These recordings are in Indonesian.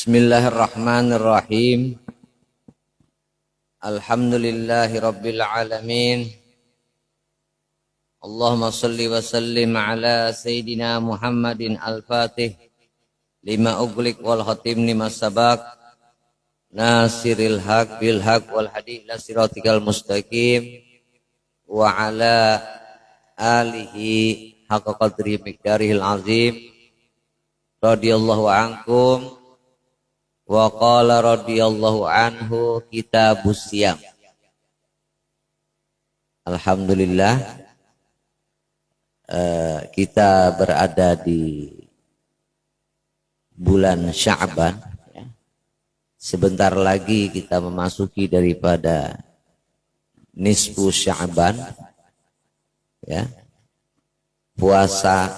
Bismillahirrahmanirrahim. Alhamdulillahi rabbil alamin. Allahumma salli wa sallim ala Sayyidina Muhammadin al-Fatih lima ughliq wal khatim lima sabaq nasiril haq bil haq wal hadi ila siratikal mustaqim wa ala alihi haqqa qadri miqdarihil azim. Radhiyallahu ankum wa qala radhiyallahu anhu kitabus siyam. Alhamdulillah, kita berada di bulan Sya'ban. Sebentar lagi kita memasuki daripada nisfu Sya'ban, ya, puasa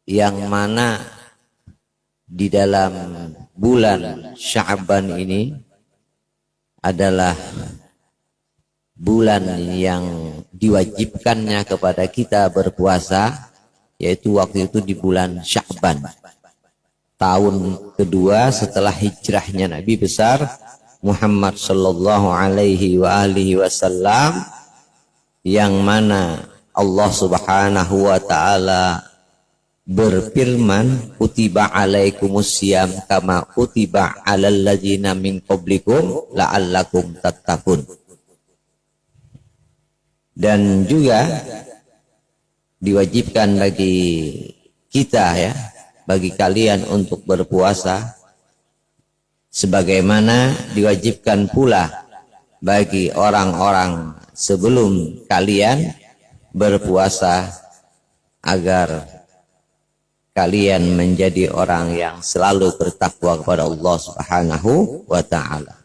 yang mana di dalam bulan Sya'ban ini adalah bulan yang diwajibkannya kepada kita berpuasa, yaitu waktu itu di bulan Sya'ban, tahun kedua setelah hijrahnya Nabi besar Muhammad sallallahu alaihi wasallam, yang mana Allah subhanahu wa ta'ala berfirman, kutiba alaikumus syiyam kama kutiba alal ladzina min qablikum la'allakum tattaqun. Dan juga diwajibkan bagi kita, ya, bagi kalian untuk berpuasa sebagaimana diwajibkan pula bagi orang-orang sebelum kalian berpuasa, agar kalian menjadi orang yang selalu bertakwa kepada Allah Subhanahu wa ta'ala.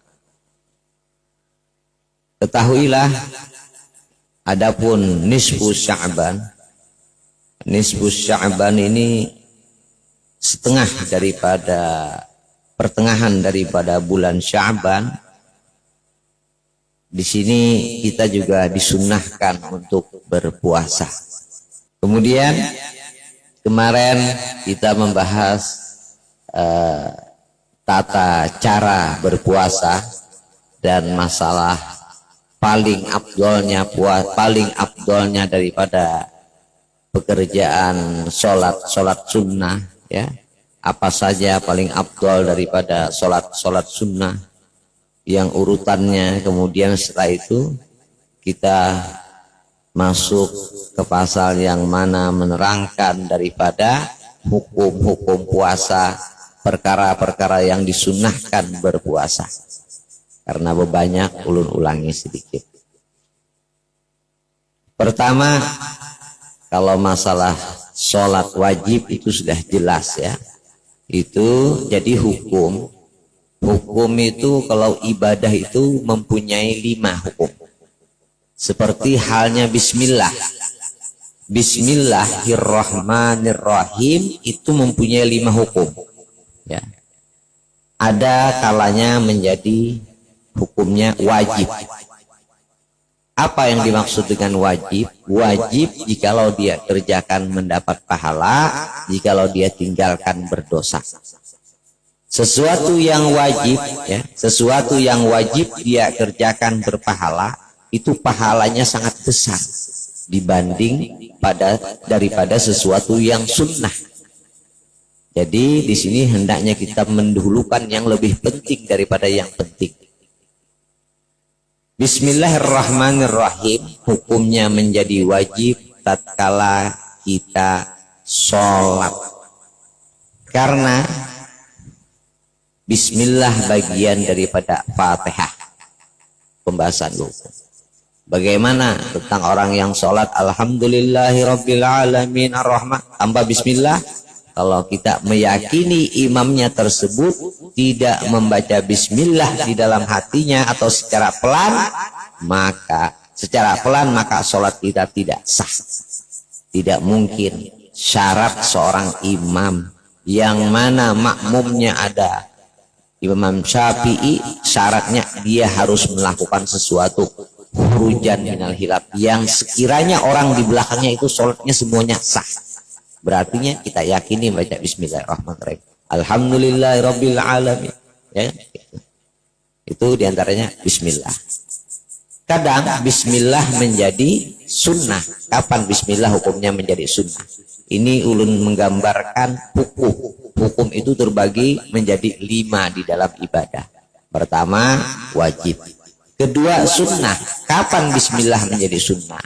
Ketahuilah, adapun nisfu Sya'ban, nisfu Sya'ban ini setengah daripada pertengahan daripada bulan Sya'ban. Di sini kita juga disunnahkan untuk berpuasa. Kemudian kemarin kita membahas tata cara berpuasa dan masalah paling afdolnya daripada pekerjaan sholat sunnah, ya. Apa saja paling afdol daripada sholat sunnah, yang urutannya. Kemudian setelah itu kita masuk ke pasal yang mana menerangkan daripada hukum-hukum puasa, perkara-perkara yang disunnahkan berpuasa. Karena banyak, ulun ulangi sedikit. Pertama, kalau masalah sholat wajib itu sudah jelas, ya. Itu jadi hukum. Hukum itu kalau ibadah itu mempunyai 5 hukum. Seperti halnya bismillah. Bismillahirrahmanirrahim itu mempunyai 5 hukum, ya. Ada kalanya menjadi hukumnya wajib. Apa yang dimaksud dengan wajib? Wajib jikalau dia kerjakan mendapat pahala, jikalau dia tinggalkan berdosa. Sesuatu yang wajib, ya, sesuatu yang wajib dia kerjakan berpahala, itu pahalanya sangat besar dibanding daripada sesuatu yang sunnah. Jadi di sini hendaknya kita mendahulukan yang lebih penting daripada yang penting. Bismillahirrahmanirrahim hukumnya menjadi wajib tatkala kita sholat, karena bismillah bagian daripada Fatihah. Pembahasan dulu. Bagaimana tentang orang yang sholat alhamdulillahirabbil alamin arrahman tanpa bismillah? Kalau kita meyakini imamnya tersebut tidak membaca bismillah di dalam hatinya atau secara pelan, maka sholat kita tidak sah. Tidak mungkin. Syarat seorang imam yang mana makmumnya ada Imam Syafi'i, syaratnya dia harus melakukan sesuatu hurujan minal hilaf, yang sekiranya orang di belakangnya itu sholatnya semuanya sah. Berartinya kita yakini baca bismillahirrahmanirrahim. Alhamdulillahirabbil alamin. Ya. Itu diantaranya bismillah. Kadang bismillah menjadi sunnah. Kapan bismillah hukumnya menjadi sunnah? Ini ulun menggambarkan hukum. Hukum itu terbagi menjadi 5 di dalam ibadah. Pertama, wajib. Kedua, sunnah. Kapan bismillah menjadi sunnah?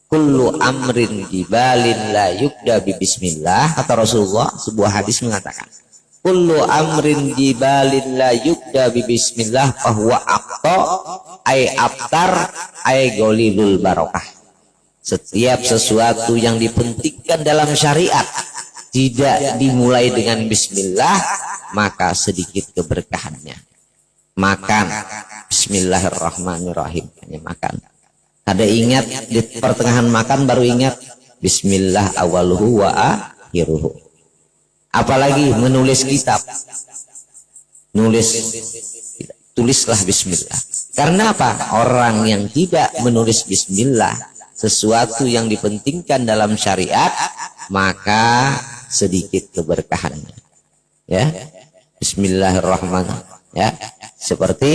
Kullu amrin jibalin la yubda bi bismillah. Kata Rasulullah, sebuah hadis mengatakan, kullu amrin jibalin la yubda bi bismillah fahuwa aqta ay abtar ay golilul barokah. Setiap sesuatu yang dipentingkan dalam syariat tidak dimulai dengan bismillah, maka sedikit keberkahannya. Makan, bismillahirrahmanirrahim, hanya makan. Ada ingat di pertengahan makan baru ingat bismillah awaluhu wa akhiruhu. Apalagi menulis kitab, tulislah bismillah. Karena apa? Orang yang tidak menulis bismillah, sesuatu yang dipentingkan dalam syariat, maka sedikit keberkahannya. Ya, bismillahirrahmanirrahim. Ya, seperti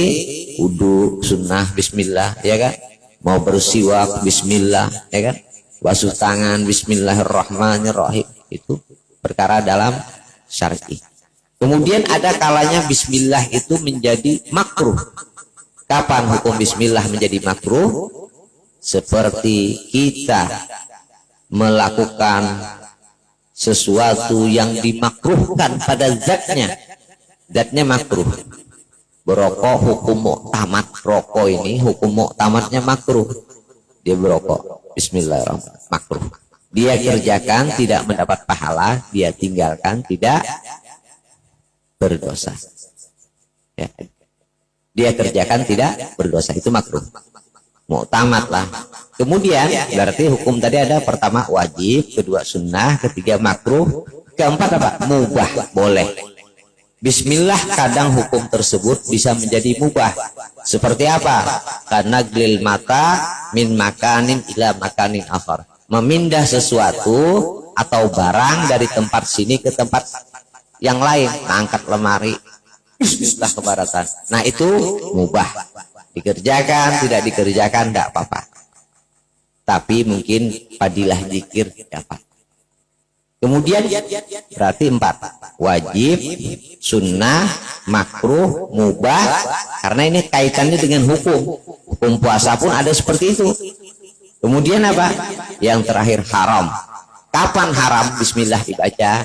wudu sunnah bismillah, ya kan? Mau bersiwak bismillah, ya kan? Basuh tangan bismillahirrahmanirrahim. Itu perkara dalam syar'i. Kemudian ada kalanya bismillah itu menjadi makruh. Kapan hukum bismillah menjadi makruh? Seperti kita melakukan sesuatu yang dimakruhkan pada zatnya. Zatnya makruh. Berokok hukum muktamad. Rokok ini hukum muktamadnya makruh. Dia berokok, bismillahirrahmanirrahim, makruh. Dia kerjakan tidak mendapat pahala, dia tinggalkan tidak berdosa. Ya. Dia kerjakan tidak berdosa, itu makruh. Muktamad lah. Kemudian berarti hukum tadi ada pertama wajib, kedua sunnah, ketiga makruh, keempat apa? Mubah, boleh. Bismillah kadang hukum tersebut bisa menjadi mubah. Seperti apa? Karena glil mata min makanin ila makanin akhar. Memindah sesuatu atau barang dari tempat sini ke tempat yang lain. Angkat lemari, bismillah kebaratan. Nah itu mubah. Dikerjakan, tidak dikerjakan, tidak apa-apa. Tapi mungkin fadilah zikir dapat. Kemudian berarti 4. Wajib, sunnah, makruh, mubah. Karena ini kaitannya dengan hukum. Hukum puasa pun ada seperti itu. Kemudian apa? Yang terakhir haram. Kapan haram bismillah dibaca?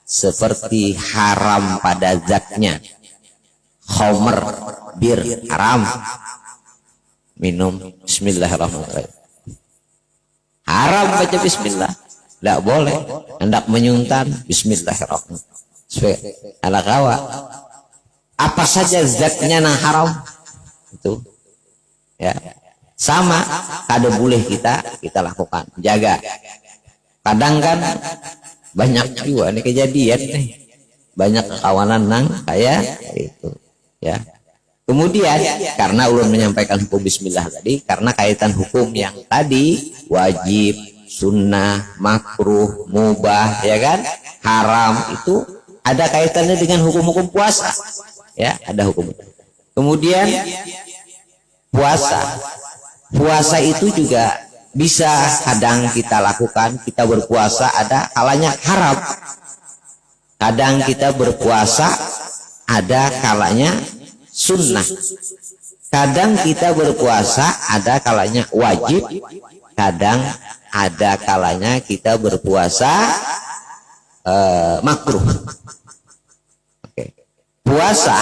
Seperti haram pada zatnya. Khamr, bir, haram. Minum bismillahirrahmanirrahim. Haram baca bismillah. Tidak boleh. Hendak menyuntan bismillahirrahmanirrahim. Ala kawa. Apa saja zatnya yang haram itu. Ya. Sama kada boleh kita lakukan. Jaga. Kadang kan banyak juga nih kejadian nih. Banyak kawanan nang kayak itu. Ya. Kemudian karena ulun menyampaikan hukum bismillah tadi, karena kaitan hukum yang tadi wajib, sunnah, makruh, mubah, ya kan, haram, itu ada kaitannya dengan hukum-hukum puasa. Ya, ada hukum. Kemudian puasa itu juga bisa kadang kita lakukan, kita berpuasa ada kalanya haram. Kadang kita berpuasa ada kalanya sunnah. Kadang kita berpuasa ada kalanya wajib. Kadang ada kalanya kita berpuasa makruh. Oke. Puasa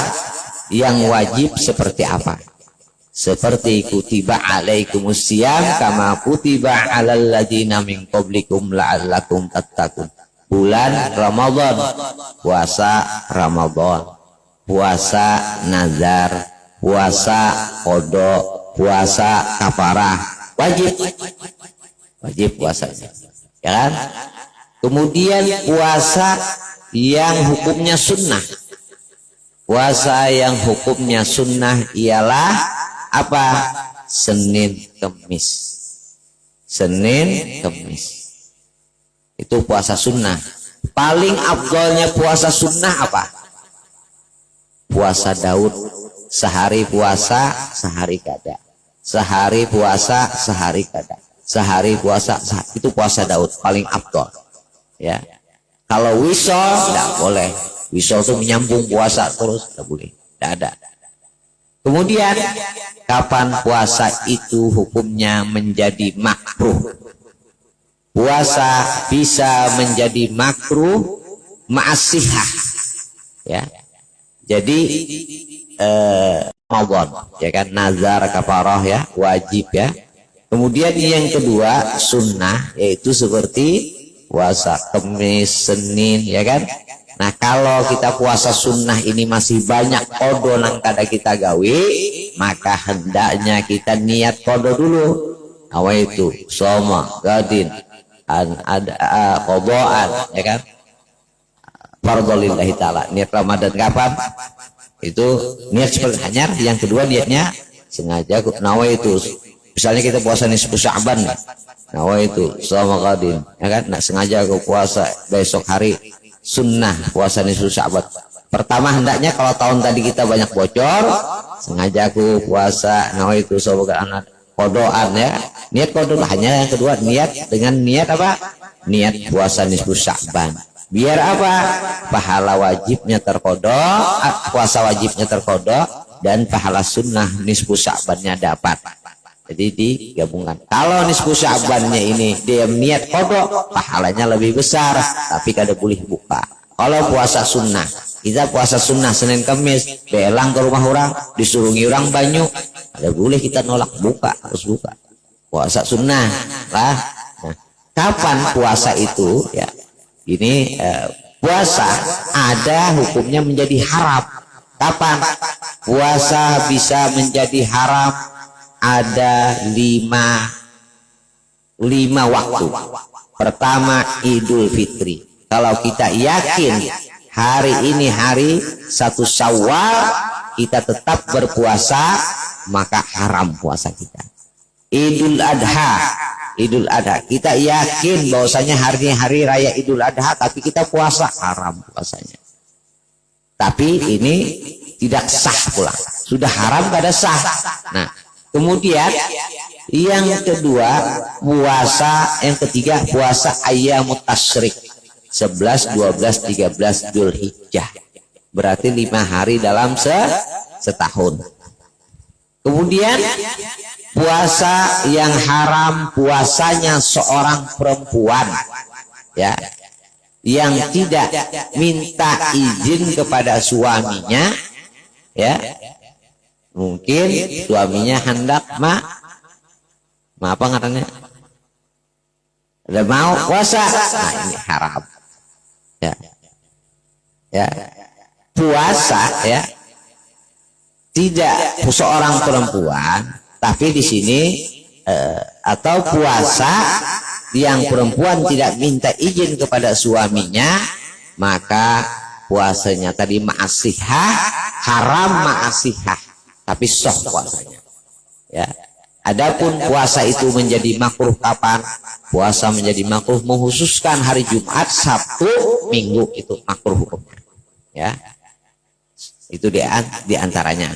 yang wajib seperti apa? Seperti kutiba alaikumus syiyam kama kutiba alal ladzina min qablikum la'allakum tattaqun. Bulan Ramadan, puasa Ramadan, puasa nazar, puasa qada, puasa kafarah, wajib puasanya, ya kan? Kemudian puasa yang hukumnya sunnah. Puasa yang hukumnya sunnah ialah apa? Senin Kemis. Senin Kemis itu puasa sunnah. Paling afdolnya puasa sunnah apa? Puasa Daud, sehari puasa sehari kada, sehari puasa sehari kada, sehari puasa itu puasa Daud paling afdol. Ya, kalau wisol tidak boleh. Wisol itu menyambung puasa terus, tidak boleh, tidak ada. Kemudian kapan puasa itu hukumnya menjadi makruh? Puasa bisa menjadi makruh ma'asihah, ya. Jadi Ramadan, ya kan, nazar kafarah ya, wajib ya. Kemudian yang kedua sunnah, yaitu seperti puasa Kamis, Senin, ya kan. Nah kalau kita puasa sunnah ini masih banyak kodo nang kada kita gawe, maka hendaknya kita niat kodo dulu. Apa itu? Soma, gadin, ada kodoan, ya kan. Fardholillahi ta'ala. Niat Ramadan kapan? Itu niat seperti hanyar. Yang kedua niatnya sengaja nawa itu. Misalnya kita puasa nisfu Sya'ban, nawa itu selama qadin, ya kan? Nah, sengaja aku puasa besok hari sunnah puasa nisfu Sya'ban. Pertama hendaknya kalau tahun tadi kita banyak bocor, sengaja aku puasa nawa itu semoga anak kodoan ya. Niat kodo hanya. Yang kedua niat dengan niat apa? Niat puasa nisfu Sya'ban. Biar apa? Pahala wajibnya terkodok, puasa wajibnya terkodok, dan pahala sunnah nisfu Sya'bannya dapat. Jadi digabungkan. Kalau nisfu Sya'bannya ini dia niat kodok, pahalanya lebih besar, tapi kada boleh buka. Kalau puasa sunnah, kita puasa sunnah Senin Kamis, belang ke rumah orang, disurungi orang banyak, kada boleh kita nolak, buka, harus buka. Puasa sunnah lah. Nah, kapan puasa itu ya? Ini puasa ada hukumnya menjadi haram. Kapan puasa bisa menjadi haram? Ada lima waktu. Pertama Idul Fitri. Kalau kita yakin hari ini hari 1 Syawal kita tetap berpuasa, maka haram puasa kita. Idul Adha. Idul Adha, kita yakin bahwasanya hari raya Idul Adha, tapi kita puasa, haram puasanya. Tapi ini tidak sah pula, sudah haram kada sah. Nah, kemudian yang kedua puasa, yang ketiga puasa Ayyamut Tasyrik 11, 12, 13 Dzulhijjah, berarti 5 hari dalam setahun. Kemudian puasa yang haram puasanya seorang perempuan ya, yang tidak minta izin kepada suaminya ya. Mungkin suaminya hendak apa katanya, ada mau puasa, nah ini haram ya. Ya, puasa ya, tidak seorang perempuan, tapi di sini atau puasa yang perempuan tidak minta izin kepada suaminya, maka puasanya tadi ma'asihah, haram ma'asihah, tapi sah puasanya. Ya. Adapun puasa itu menjadi makruh kapan? Puasa menjadi makruh menghususkan hari Jumat, Sabtu, Minggu, itu makruh hukumnya. Ya. Itu di antaranya.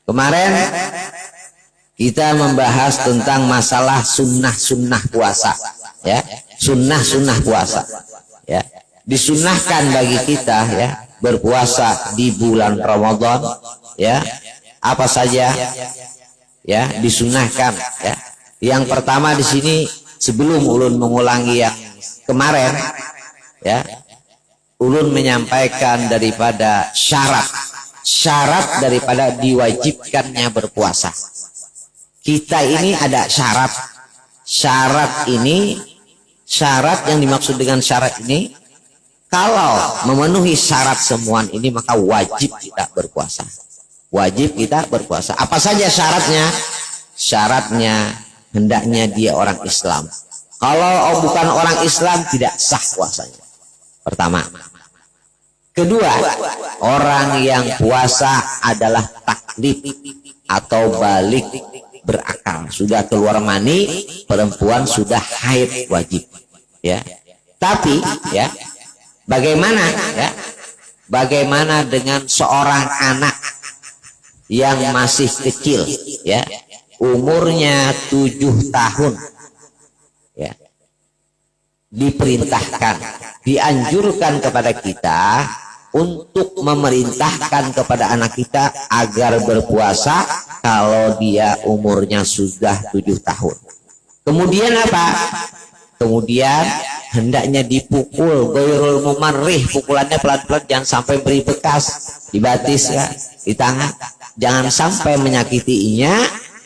Kemarin kita membahas tentang masalah sunnah puasa, ya, sunnah puasa, ya, disunnahkan bagi kita ya berpuasa di bulan Ramadan, ya, apa saja, ya, disunnahkan, ya. Yang pertama di sini sebelum ulun mengulangi yang kemarin, ya, ulun menyampaikan daripada syarat daripada diwajibkannya berpuasa. Kita ini ada syarat yang dimaksud dengan syarat ini, kalau memenuhi syarat semua ini maka wajib kita berpuasa. Wajib kita berpuasa. Apa saja syaratnya? Syaratnya hendaknya dia orang Islam. Kalau bukan orang Islam tidak sah puasanya. Pertama. Kedua, orang yang puasa adalah taklif atau balik berakal, sudah keluar mani, perempuan sudah haid, wajib, ya. Tapi ya, Bagaimana ya? Bagaimana dengan seorang anak yang masih kecil ya, umurnya 7 tahun ya, diperintahkan, dianjurkan kepada kita untuk memerintahkan kepada anak kita agar berpuasa kalau dia umurnya sudah 7 tahun. Kemudian apa? Kemudian hendaknya dipukul ghairul mumarrih, pukulannya pelan-pelan, jangan sampai beri bekas di batis ya, di tangan, jangan sampai menyakitinya.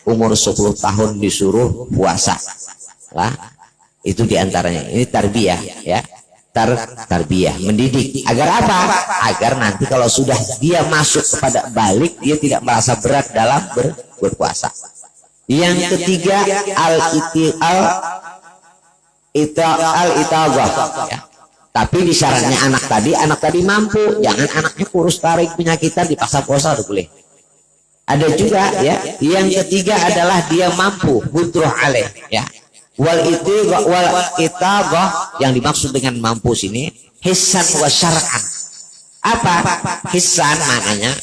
Umur 10 tahun disuruh puasa lah, itu diantaranya. Ini tarbiyah ya, tarbiyah, mendidik. Agar apa? Agar nanti kalau sudah dia masuk kepada balik, dia tidak merasa berat dalam berpuasa. Yang ketiga, al-itagah ya. Tapi di syaratnya anak tadi mampu, jangan anaknya kurus tarik penyakitan dipaksa puasa, udah boleh. Ada juga ya, yang ketiga adalah dia mampu, budruh alaih ya. Wal itagah, yang dimaksud dengan mampu sini hissan wa syar'an. Apa hissan maknanya?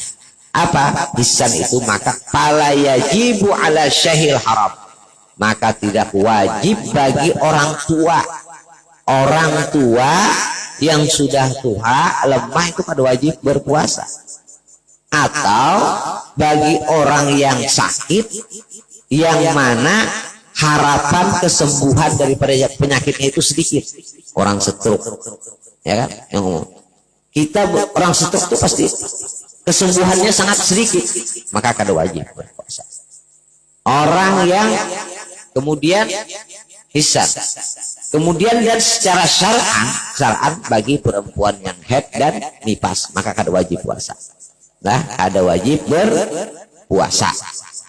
Apa hissan itu? Maka fala yajibu ala syahil haram, maka tidak wajib bagi orang tua yang sudah tua lemah itu pada wajib berpuasa, atau bagi orang yang sakit yang mana harapan kesembuhan daripada penyakitnya itu sedikit. Orang stroke ya kan, yang ngomong kita, orang stroke itu pasti kesembuhannya sangat sedikit, maka kada wajib berpuasa. Orang yang kemudian hisab, kemudian dan secara syar'an bagi perempuan yang haid dan nifas, maka kada wajib puasa. Nah, ada wajib berpuasa.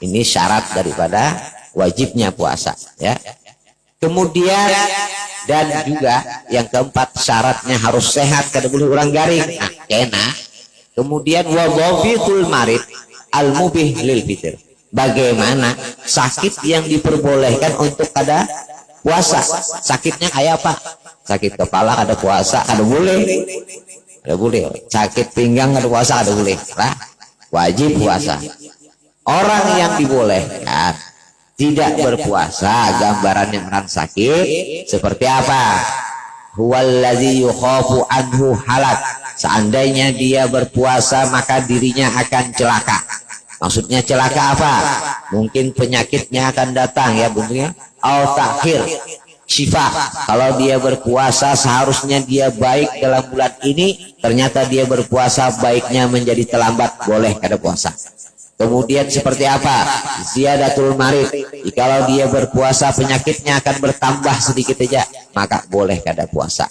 Ini syarat daripada wajibnya puasa ya. Kemudian dan juga yang keempat, syaratnya harus sehat, kada boleh urang garing. Nah, kena. Kemudian wa dhabitul marid al mubih lil fitr. Bagaimana sakit yang diperbolehkan untuk kada puasa? Sakitnya kayak apa? Sakit kepala kada puasa, kada boleh. Kada boleh. Sakit pinggang kada puasa, kada boleh. Nah, wajib puasa. Orang yang dibolehkan tidak berpuasa, gambarannya orang sakit seperti apa? Huwallazi yukhafu anhu halak. Seandainya dia berpuasa maka dirinya akan celaka. Maksudnya celaka apa? Mungkin penyakitnya akan datang ya bentuknya. Au takhir syifa. Kalau dia berpuasa seharusnya dia baik dalam bulan ini, ternyata dia berpuasa baiknya menjadi terlambat, boleh kada puasa. Kemudian seperti apa? Ziyadatul marid. Kalau dia berpuasa penyakitnya akan bertambah sedikit saja, maka boleh kada puasa.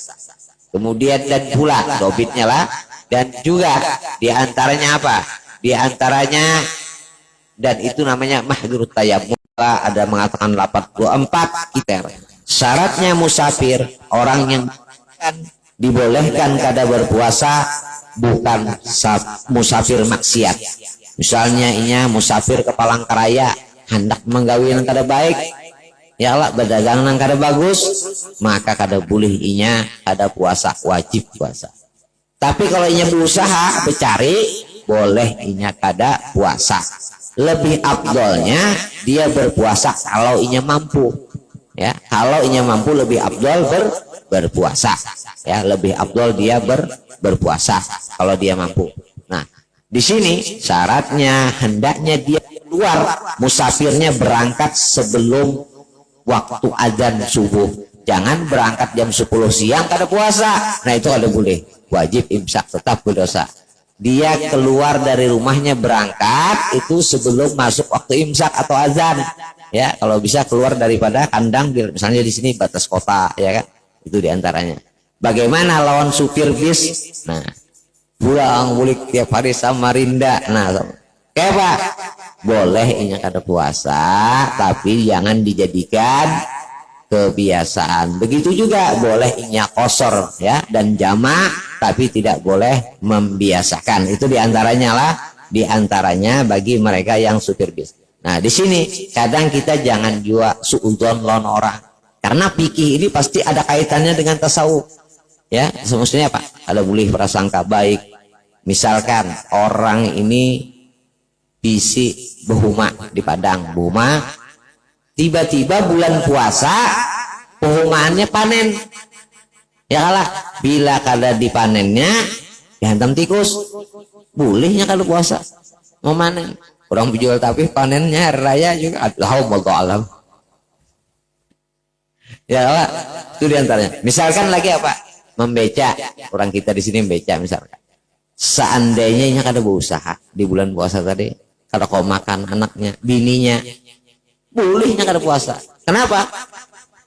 Kemudian dan pula dobitnya lah, dan juga diantaranya apa? Diantaranya, dan itu namanya mahdzurut tayammum. Ada mengatakan 84 iter. Syaratnya musafir, orang yang dibolehkan kada berpuasa, bukan musafir maksiat. Misalnya inya musafir ke Palangkaraya, hendak menggawi yang kada baik, ya Allah berdagang yang kada bagus, maka kada boleh inya kada puasa, wajib puasa. Tapi kalau inya berusaha bercari, boleh inya kada puasa. Lebih afdolnya dia berpuasa kalau inya mampu. Ya, kalau inya mampu lebih afdol berpuasa. Ya, lebih afdol dia berpuasa kalau dia mampu. Nah, di sini syaratnya hendaknya dia keluar, musafirnya berangkat sebelum waktu azan subuh. Jangan berangkat jam 10 siang kada puasa. Nah, itu kada boleh. Wajib imsak, tetap berdosa. Dia keluar dari rumahnya berangkat itu sebelum masuk waktu imsak atau azan. Ya, kalau bisa keluar daripada kandang, misalnya di sini batas kota, ya kan? Itu diantaranya. Bagaimana lawan supir bis? Nah, pulang bulik tiap hari Samarinda. Nah, kayak apa? Boleh inya kada puasa, tapi jangan dijadikan kebiasaan. Begitu juga boleh inya kosor ya dan jamak, tapi tidak boleh membiasakan. Itu diantaranya lah, diantaranya bagi mereka yang supir bis. Nah, di sini kadang kita jangan juga suudzon lawan orang, karena fikih ini pasti ada kaitannya dengan tasawuf. Ya, semestinya apa? ada boleh prasangka baik. Misalkan orang ini bisi behuma di Padang, behuma, tiba-tiba bulan puasa behumaannya panen, ya kalah, bila kada dipanennya dihantam tikus, bolehnya kalau puasa mau manen. Orang jual tapi panennya hari raya juga, alam. Ya kalah, itu diantaranya. Misalkan lagi apa, membeca, orang kita di sini membeca misalkan. Seandainya kada berusaha di bulan puasa tadi, kada kau makan anaknya, bininya, bolehnya kada puasa. Kenapa?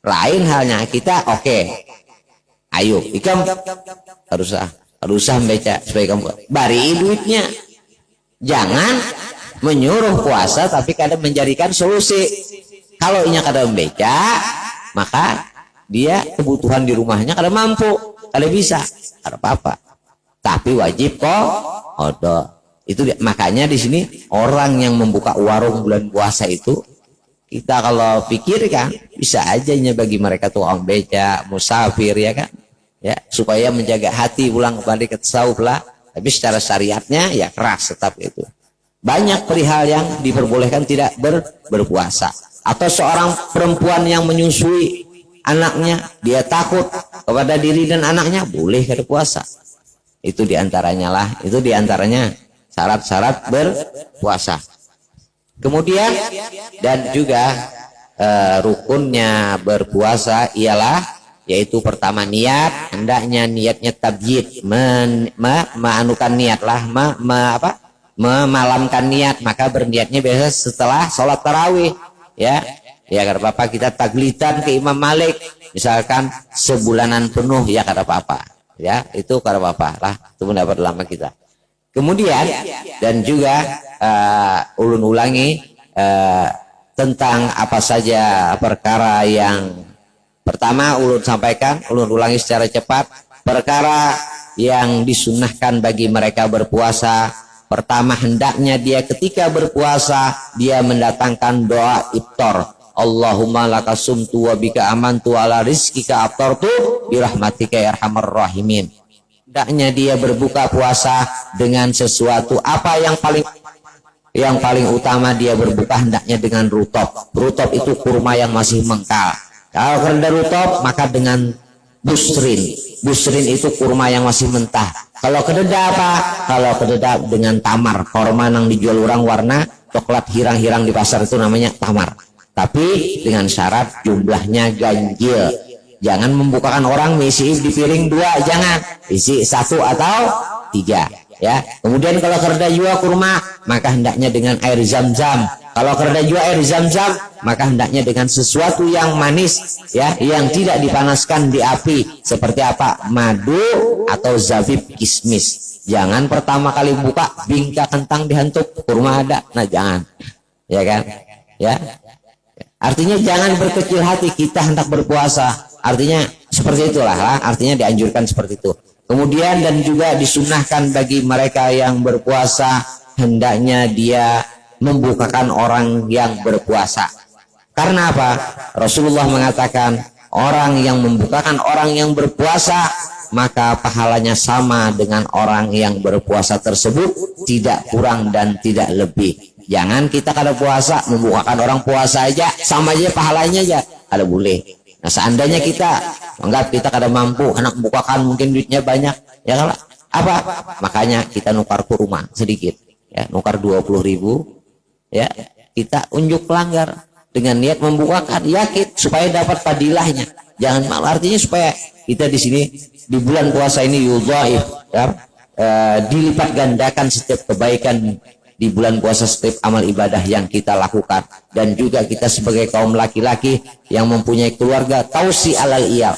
Lain halnya kita, oke, ayo, ikam harus usah membeca supaya kamu bari duitnya. Jangan menyuruh puasa tapi kada menjadikan solusi. Kalau inya kada membeca, maka dia kebutuhan di rumahnya kada mampu, kada bisa, kada apa-apa. Tapi wajib kok odo. Itu makanya di sini orang yang membuka warung bulan puasa itu, kita kalau pikirkan bisa aja bagi mereka tukang beca, musafir, ya kan, ya, supaya menjaga hati pulang kembali ke tasawuf lah. Tapi secara syariatnya ya keras tetap itu. Banyak perihal yang diperbolehkan tidak berpuasa. Atau seorang perempuan yang menyusui anaknya, dia takut kepada diri dan anaknya, boleh kada puasa. Itu diantaranya lah, itu diantaranya syarat-syarat berpuasa. Kemudian dan juga rukunnya berpuasa ialah, yaitu pertama niat, hendaknya niatnya tabyid, memanukan niat lah, memalamkan niat, maka berniatnya biasa setelah sholat tarawih, ya kada apa-apa kita taglitan ke Imam Malik, misalkan sebulanan penuh, ya kada apa-apa. Ya, itu kada apa-apa lah, itu pendapat lama kita. Kemudian dan juga ulun ulangi tentang apa saja perkara yang pertama ulun sampaikan, ulun ulangi secara cepat. Perkara yang disunnahkan bagi mereka berpuasa, pertama hendaknya dia ketika berpuasa dia mendatangkan doa iftar. Allahumma laka sumtu wa bika amantu ala rizkika aftartu birahmatika ya arhamar rahimin. Hendaknya dia berbuka puasa dengan sesuatu apa yang paling utama, dia berbuka hendaknya dengan rutop. Rutop itu kurma yang masih mengkal. Kalau kerenda rutop maka dengan busrin. Busrin itu kurma yang masih mentah. Kalau kededa apa? Kalau kededa dengan tamar, kurma yang dijual orang warna coklat hirang-hirang di pasar itu namanya tamar. Tapi dengan syarat jumlahnya ganjil. Jangan membukakan orang misi di piring 2, jangan. Isi 1 atau 3, ya. Kemudian kalau kerda jua kurma, maka hendaknya dengan air zam-zam. Kalau kerda jua air zam-zam, maka hendaknya dengan sesuatu yang manis, ya, yang tidak dipanaskan di api. Seperti apa? Madu atau zabib kismis. Jangan pertama kali buka bingka kentang dihantuk, kurma ada. Nah, jangan. Ya kan? Ya. Artinya jangan berkecil hati, kita hendak berpuasa. Artinya seperti itulah, artinya dianjurkan seperti itu. Kemudian dan juga disunahkan bagi mereka yang berpuasa, hendaknya dia membukakan orang yang berpuasa. Karena apa? Rasulullah mengatakan, orang yang membukakan orang yang berpuasa, maka pahalanya sama dengan orang yang berpuasa tersebut, tidak kurang dan tidak lebih. Jangan kita kada puasa membukakan orang puasa aja, sama aja pahalanya aja, ada boleh. Nah, seandainya kita anggap kita kada mampu, anak membukakan mungkin duitnya banyak, ya kan? Apa? Makanya kita nukar kurma sedikit, ya, nukar 20.000, ya, kita unjuk pelanggar dengan niat membukakan, yakin supaya dapat padilahnya. Jangan malu, artinya supaya kita di sini di bulan puasa ini yudhaif, ya, dilipat gandakan setiap kebaikan di bulan puasa, setiap amal ibadah yang kita lakukan. Dan juga kita sebagai kaum laki-laki yang mempunyai keluarga, tausi alal iyal,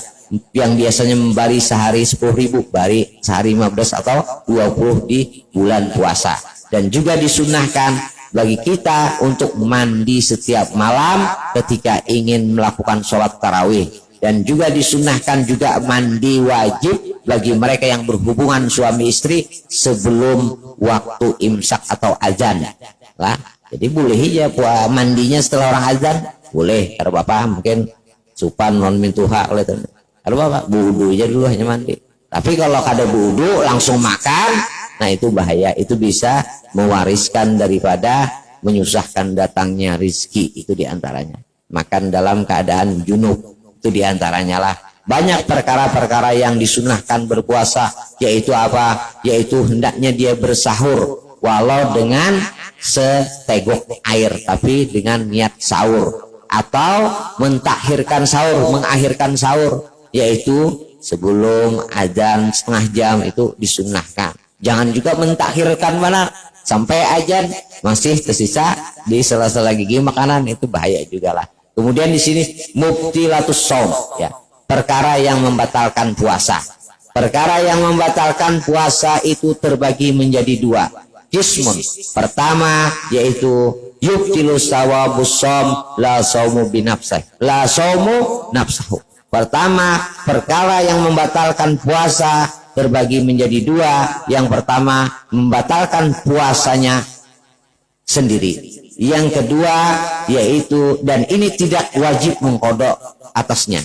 yang biasanya membari sehari 10.000, bari sehari 15 atau 20 di bulan puasa. Dan juga disunahkan bagi kita untuk mandi setiap malam ketika ingin melakukan sholat tarawih. Dan juga disunahkan juga mandi wajib bagi mereka yang berhubungan suami istri sebelum waktu imsak atau azan lah. Jadi boleh aja mandinya setelah orang azan, boleh. Kalau bapak mungkin supan non mintuha oleh itu, kalau bapak wudu aja dulu hanya mandi, Tapi kalau kada wudu langsung makan, nah itu bahaya. Itu bisa mewariskan daripada menyusahkan datangnya rizki. Itu diantaranya. Makan dalam keadaan junub, itu diantaranya lah. Banyak perkara-perkara yang disunahkan berpuasa, yaitu apa? Yaitu hendaknya dia bersahur walau dengan seteguk air, tapi dengan niat sahur, atau mentakhirkan sahur, mengakhirkan sahur, yaitu sebelum azan setengah jam itu disunahkan. Jangan juga mentakhirkan mana sampai azan masih tersisa di sela-sela gigi makanan, itu bahaya juga lah. Kemudian di sini mubtilatus shaum, ya, perkara yang membatalkan puasa. Perkara yang membatalkan puasa itu terbagi menjadi dua. Qismun, pertama yaitu yubtilu sawabus shaum la saumu binafsih, la saumu nafsahu. Pertama, perkara yang membatalkan puasa terbagi menjadi dua. Yang pertama, membatalkan puasanya sendiri. Yang kedua yaitu, dan ini tidak wajib mengkodok atasnya,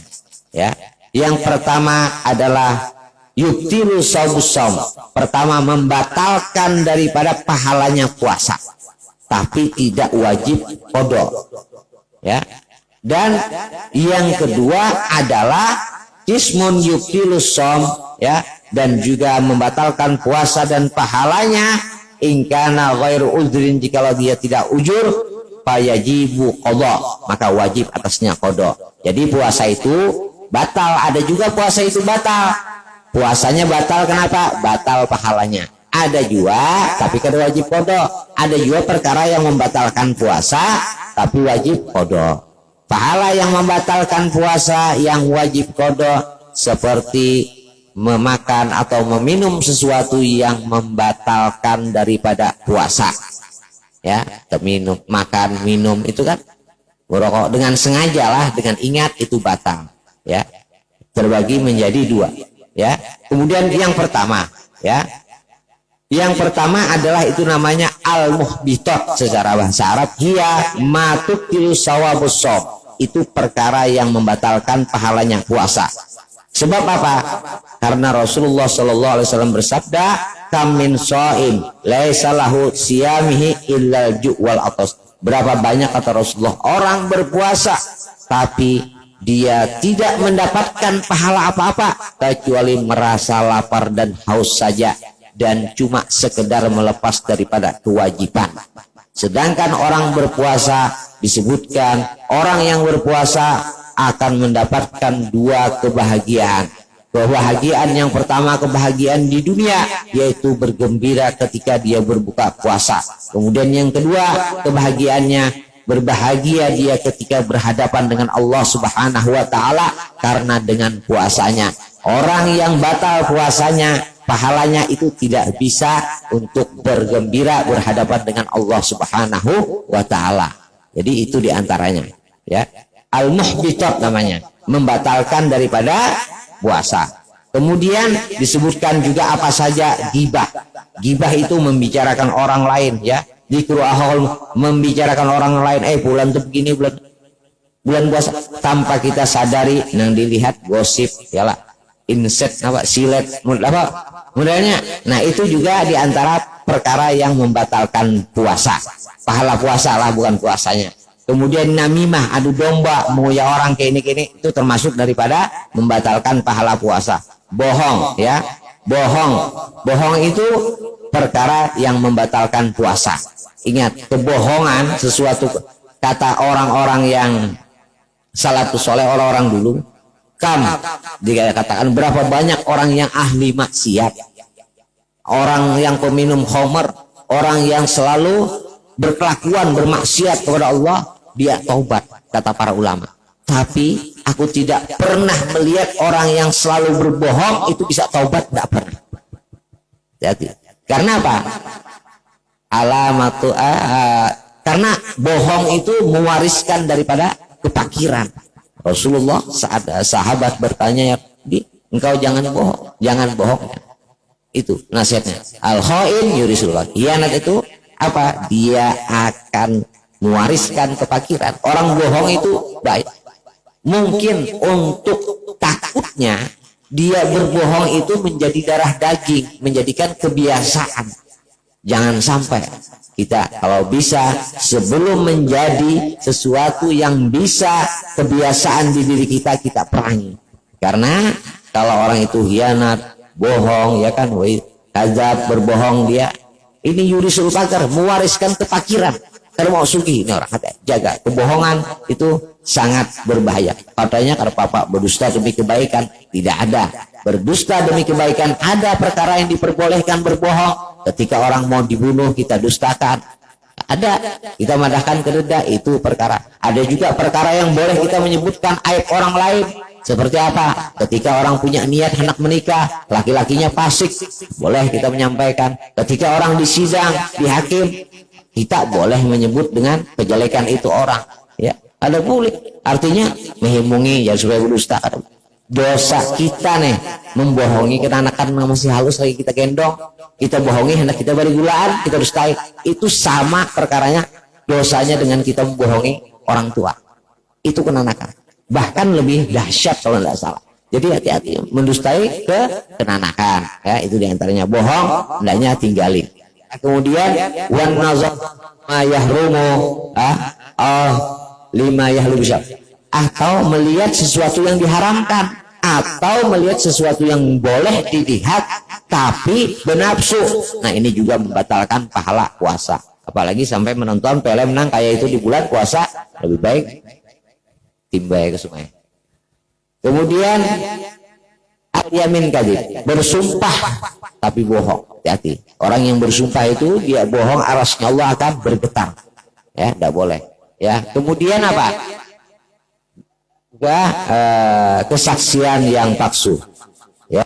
ya. Yang pertama adalah yubtilu sawabus shaum. Pertama, membatalkan daripada pahalanya puasa, tapi tidak wajib kodok, ya. Dan yang kedua adalah qismun yubtilu shaum, ya, dan juga membatalkan puasa dan pahalanya ingkana ghairu uzrin, jikalau dia tidak ujur, fayajibu qada, maka wajib atasnya qada. Jadi puasa itu batal. Ada juga puasa itu batal, puasanya batal. Kenapa? Batal pahalanya. Ada juga tapi kada wajib qada. Ada juga perkara yang membatalkan puasa tapi wajib qada. Pahala yang membatalkan puasa yang wajib qada seperti memakan atau meminum sesuatu yang membatalkan daripada puasa, ya. Minum, makan, minum itu kan merokok dengan sengaja lah, dengan ingat, itu batal, ya. Terbagi menjadi dua, ya. Kemudian yang pertama, ya, yang pertama adalah itu namanya al-muhbitat secara bahasa Arab, hiya matukilu sawabus shaum. Itu perkara yang membatalkan pahalanya puasa. Sebab apa? Karena Rasulullah Shallallahu Alaihi Wasallam bersabda, kam min shaim laisa lahu siyamihi illal ju' wal atas. Berapa banyak, kata Rasulullah, orang berpuasa tapi dia tidak mendapatkan pahala apa-apa kecuali merasa lapar dan haus saja, dan cuma sekedar melepas daripada kewajiban. Sedangkan orang berpuasa disebutkan orang yang berpuasa akan mendapatkan dua kebahagiaan. Kebahagiaan yang pertama, kebahagiaan di dunia, yaitu bergembira ketika dia berbuka puasa. Kemudian yang kedua, kebahagiaannya berbahagia dia ketika berhadapan dengan Allah Subhanahu wa taala karena dengan puasanya. Orang yang batal puasanya, pahalanya itu tidak bisa untuk bergembira berhadapan dengan Allah Subhanahu wa taala. Jadi itu diantaranya, ya. Al-muhbitat namanya, membatalkan daripada puasa. Kemudian disebutkan juga apa saja ghibah. Ghibah itu membicarakan orang lain, ya. Dikruahul, membicarakan orang lain, bulan itu begini, bulan puasa, tanpa kita sadari, nang dilihat gosip, yalah, inset apa, silet, apa modalnya. Nah, itu juga diantara perkara yang membatalkan puasa. Pahala puasa lah, bukan puasanya. Kemudian namimah, adu domba, menguya orang kayak ini, itu termasuk daripada membatalkan pahala puasa. Bohong, ya, bohong itu perkara yang membatalkan puasa. Ingat, kebohongan sesuatu, kata orang-orang yang salafus soleh, orang-orang dulu, dikatakan berapa banyak orang yang ahli maksiat, orang yang peminum khamr, orang yang selalu berkelakuan bermaksiat kepada Allah, dia taubat, kata para ulama. Tapi aku tidak pernah melihat orang yang selalu berbohong itu bisa taubat, tidak pernah. Jadi, karena apa? Karena bohong itu mewariskan daripada kepakiran. Rasulullah saat sahabat bertanya, engkau jangan bohong, jangan bohong. Itu nasihatnya. Al-khain yurisullah. Khianat itu apa? Dia akan mewariskan kepakiran. Orang bohong itu baik. Mungkin untuk takutnya dia berbohong itu menjadi darah daging, menjadikan kebiasaan. Jangan sampai kita kalau bisa sebelum menjadi sesuatu yang bisa kebiasaan di diri kita, kita perangi. Karena kalau orang itu hianat, bohong, ya kan, kadzab, berbohong, dia ini yurisul fakir, mewariskan kefakiran. Kalau mau sugih, ini orang hati, jaga kebohongan itu sangat berbahaya. Katanya kalau Bapak berdusta demi kebaikan, tidak ada. Berdusta demi kebaikan ada perkara yang diperbolehkan berbohong. Ketika orang mau dibunuh kita dustakan. Ada, kita madahkan kededa, itu perkara. Ada juga perkara yang boleh kita menyebutkan aib orang lain. Seperti apa? Ketika orang punya niat hendak menikah, laki-lakinya fasik, boleh kita menyampaikan. Ketika orang disidang, dihakim, kita boleh menyebut dengan kejelekan itu orang. Ya, ada boleh. Artinya menghimpungi ya supaya berdusta. Dosa kita nih membohongi kenakan masih halus lagi kita gendong, kita bohongi hendak kita beri gulaan, kita dustai, itu sama perkaranya dosanya dengan kita membohongi orang tua, itu kenanakan, bahkan lebih dahsyat kalau tidak salah. Jadi hati-hati mendustai kenanakan, ya itu diantaranya bohong, hendaknya tinggalin. Kemudian wan nazar ma yahrumu lima yahlu bisa, atau melihat sesuatu yang diharamkan, atau melihat sesuatu yang boleh dilihat tapi benafsu. Nah ini juga membatalkan pahala puasa, apalagi sampai menonton film nang kayak itu di bulan puasa, lebih baik timbai ke sungai. Kemudian al-yamin kadzib, bersumpah tapi bohong. Hati-hati, orang yang bersumpah itu dia bohong, arasnya Allah akan bergetar, ya tidak boleh. Ya, kemudian apa? Kesaksian yang palsu, ya.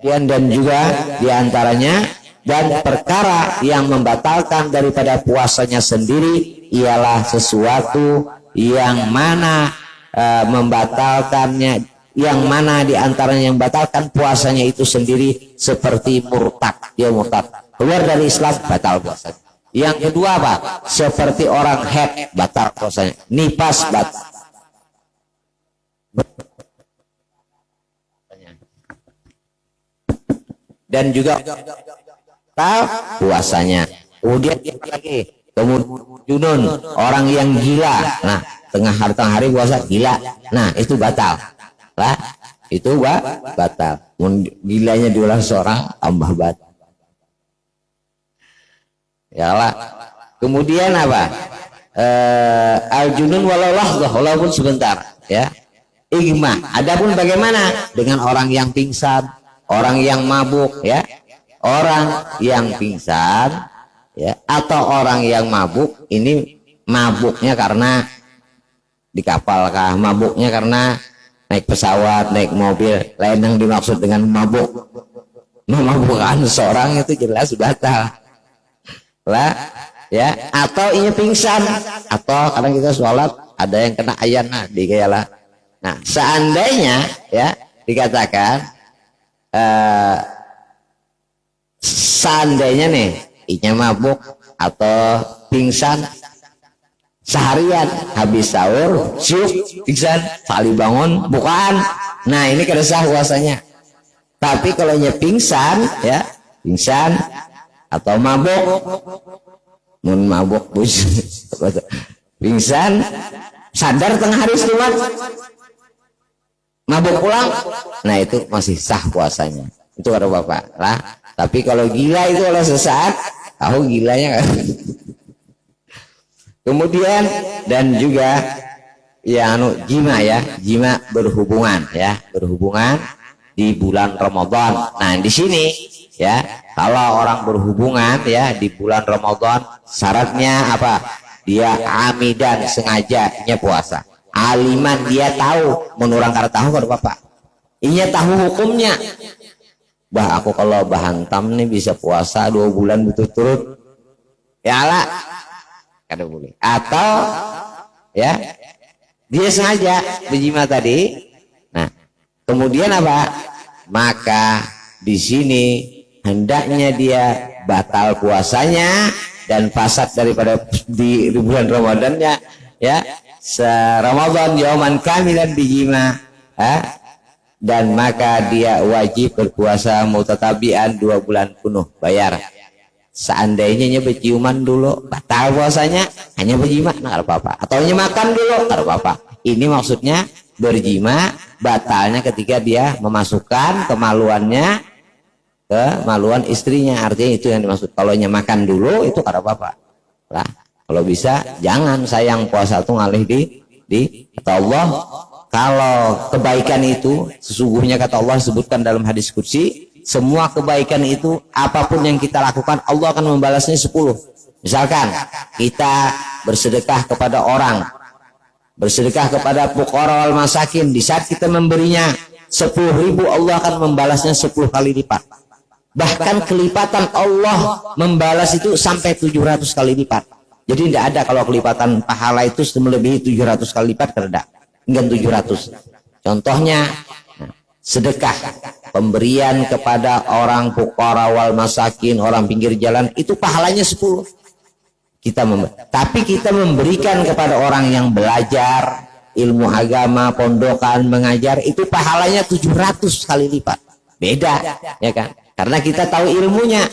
Dan juga diantaranya dan perkara yang membatalkan daripada puasanya sendiri ialah sesuatu yang mana membatalkannya, yang mana diantaranya yang membatalkan puasanya itu sendiri seperti murtad, dia murtad, keluar dari Islam, batal puasanya. Yang kedua apa? Seperti orang haid, batal puasanya. Nifas, batal. Dan juga puasanya. Kemudian lagi, kemudian orang yang gila, nah tengah hari puasa gila, nah itu batal, lah itu batal. Gilanya diolah seorang tambah batal. Ya lah. Kemudian apa? Al-junun walaupun sebentar, ya. Igma. Adapun bagaimana dengan orang yang pingsan, orang yang mabuk, ya. Orang yang pingsan, ya, atau orang yang mabuk, ini mabuknya karena di kapal kah, mabuknya karena naik pesawat, naik mobil, lain yang dimaksud dengan mabuk. Memabukkan seorang itu jelas batal. Lah, ya, atau ini pingsan, atau kadang kita sholat ada yang kena ayan, nah digayalah. Nah seandainya ya dikatakan seandainya nih inya mabuk atau pingsan seharian, habis sahur syuk pingsan, kali bangun bukaan, nah ini kada sah puasanya. Tapi kalau nya pingsan, ya pingsan atau mabuk, pingsan, sadar tengah hari Jumat, mabuk pulang, nah itu masih sah puasanya. Itu kata Bapak lah. Tapi kalau gila itu kalau sesaat, tahu gilanya kan. Kemudian dan juga ya jima, ya jima, berhubungan, ya berhubungan di bulan Ramadan. Nah di sini ya, kalau orang berhubungan ya di bulan Ramadan, syaratnya apa? Dia amidan, sengajanya puasa. Aliman, dia tahu, menurang karena tahu kalau Bapak. Iya tahu hukumnya. Bah aku kalau bahantam nih bisa puasa 2 bulan berturut-turut. Ya lah, kada boleh. Atau ya dia sengaja berjima tadi. Nah kemudian apa? Maka di sini hendaknya dia batal puasanya dan fasad daripada di bulan Ramadannya, ya. Ramadan yauman kamilan bijima, dan maka dia wajib berpuasa mutatabian 2 bulan penuh bayar. Seandainya berciuman dulu batal puasanya, hanya berjima nggak apa-apa, atau hanya makan dulu nggak apa-apa. Ini maksudnya berjima batalnya ketika dia memasukkan kemaluannya ke maluan istrinya, artinya itu yang dimaksud. Kalau hanya makan dulu itu nggak apa-apa lah. Kalau bisa jangan, sayang puasa tuh ngalih di kata Allah. Kalau kebaikan itu sesungguhnya kata Allah sebutkan dalam hadis qudsi, semua kebaikan itu apapun yang kita lakukan Allah akan membalasnya 10. Misalkan kita bersedekah kepada orang, bersedekah kepada fuqara wal masakin, di saat kita memberinya 10.000 Allah akan membalasnya 10 kali lipat. Bahkan kelipatan Allah membalas itu sampai 700 kali lipat. Jadi tidak ada kalau kelipatan pahala itu melebihi 700 kali lipat, tidak, enggak 700. Contohnya sedekah, pemberian kepada orang fuqara wal masakin, orang pinggir jalan, itu pahalanya 10. Tapi kita memberikan kepada orang yang belajar ilmu agama, pondokan, mengajar, itu pahalanya 700 kali lipat. Beda, ya kan? Karena kita tahu ilmunya.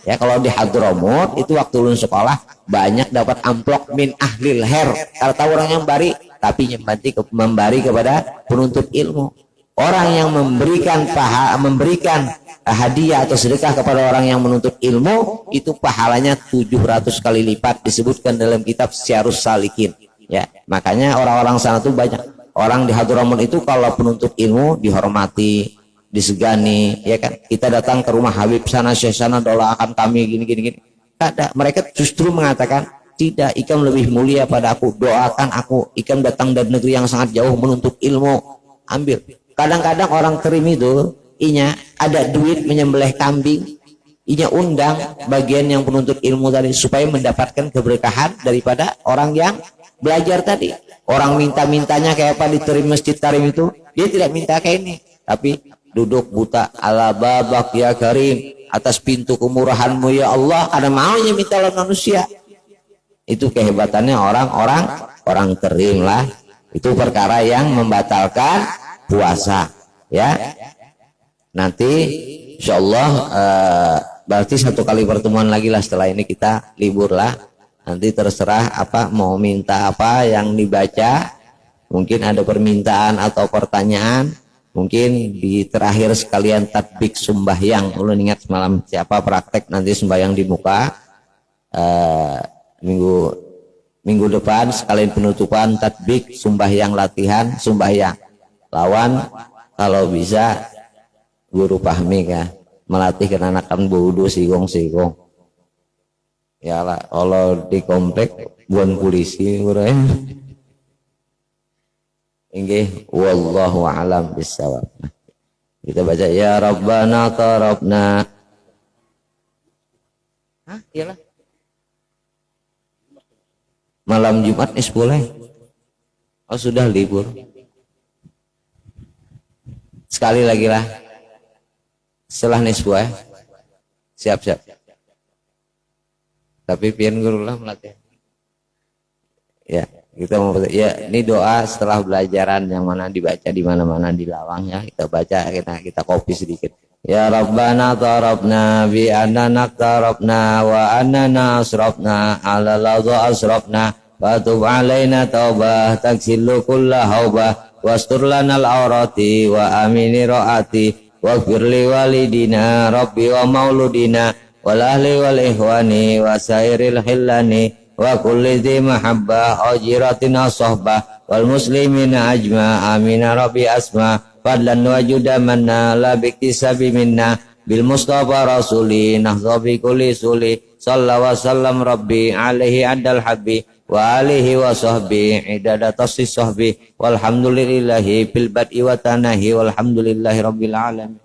Ya, kalau di Hadramut itu waktu ulun sekolah banyak dapat amplop min ahlil her. Kalau tahu orang yang bari, tapi memberi kepada penuntut ilmu. Orang yang memberikan hadiah atau sedekah kepada orang yang menuntut ilmu itu pahalanya 700 kali lipat, disebutkan dalam kitab Syarus Salikin. Ya, makanya orang-orang sana tuh banyak. Orang di Hadramut itu kalau penuntut ilmu dihormati, disegani, ya kan? Kita datang ke rumah Habib sana, Syekh sana, doakan kami gini. Ada, mereka justru mengatakan, tidak, ikam lebih mulia pada aku, doakan aku, ikam datang dari negeri yang sangat jauh menuntut ilmu, ambil. Kadang-kadang orang terim itu, inya ada duit menyembelih kambing, inya undang bagian yang penuntut ilmu tadi supaya mendapatkan keberkahan daripada orang yang belajar tadi. Orang minta-mintanya kayak apa di terim masjid tarim itu, dia tidak minta kayak ini, tapi duduk buta ala babak ya karim, atas pintu kemurahanmu ya Allah, ada maunya minta oleh manusia. Itu kehebatannya orang kerim lah. Itu perkara yang membatalkan puasa, ya. Nanti insyaallah berarti 1 kali pertemuan lagi lah, setelah ini kita libur lah. Nanti terserah apa mau minta apa yang dibaca, mungkin ada permintaan atau pertanyaan. Mungkin di terakhir sekalian tatbik sembahyang. Ulun ingat semalam siapa praktek nanti sembahyang di muka. Minggu depan sekalian penutupan tatbik sembahyang, latihan sembahyang. Lawan kalau bisa guru Fahmi kan melatih kenanakan wudu sigong. Ya lah, kalau di komplek buan polisi urang. Inggih, wallahu a'lam bissawab. Kita baca ya Rabbana tarabna. Iyalah. Malam Jumat nis boleh. Oh, sudah libur. Sekali lagi lah. Setelah nisbu ya. Siap. Tapi pian guru lah melatih. Ya. Kita mau ya, ini doa setelah belajaran yang mana dibaca di mana-mana di lawang ya, kita baca, kita copy sedikit. Ya Rabbana tarabna bi annana tarabna wa annana asrafna ala ladha asrafna wa tub alaina taubah taksilu kulla haubah wastur lana al-awrati wa amini ra'ati wa firli walidina rabbi wa mauludina wal ahli wal ihwani wa sairil hillani wa kulli dhi mahabbah ajiratina sahbah wal muslimina ajma amina rabbi asma fadlan wa judamanna la biktisabi minna bil mustafa rasuli nahzabi kulli suli sallallahu wa sallam rabbi alaihi adal habbi wa alihi wa sahbi idadatas sahbi walhamdulillahi bil bad'i wa tanahi walhamdulillahi rabbil alamin.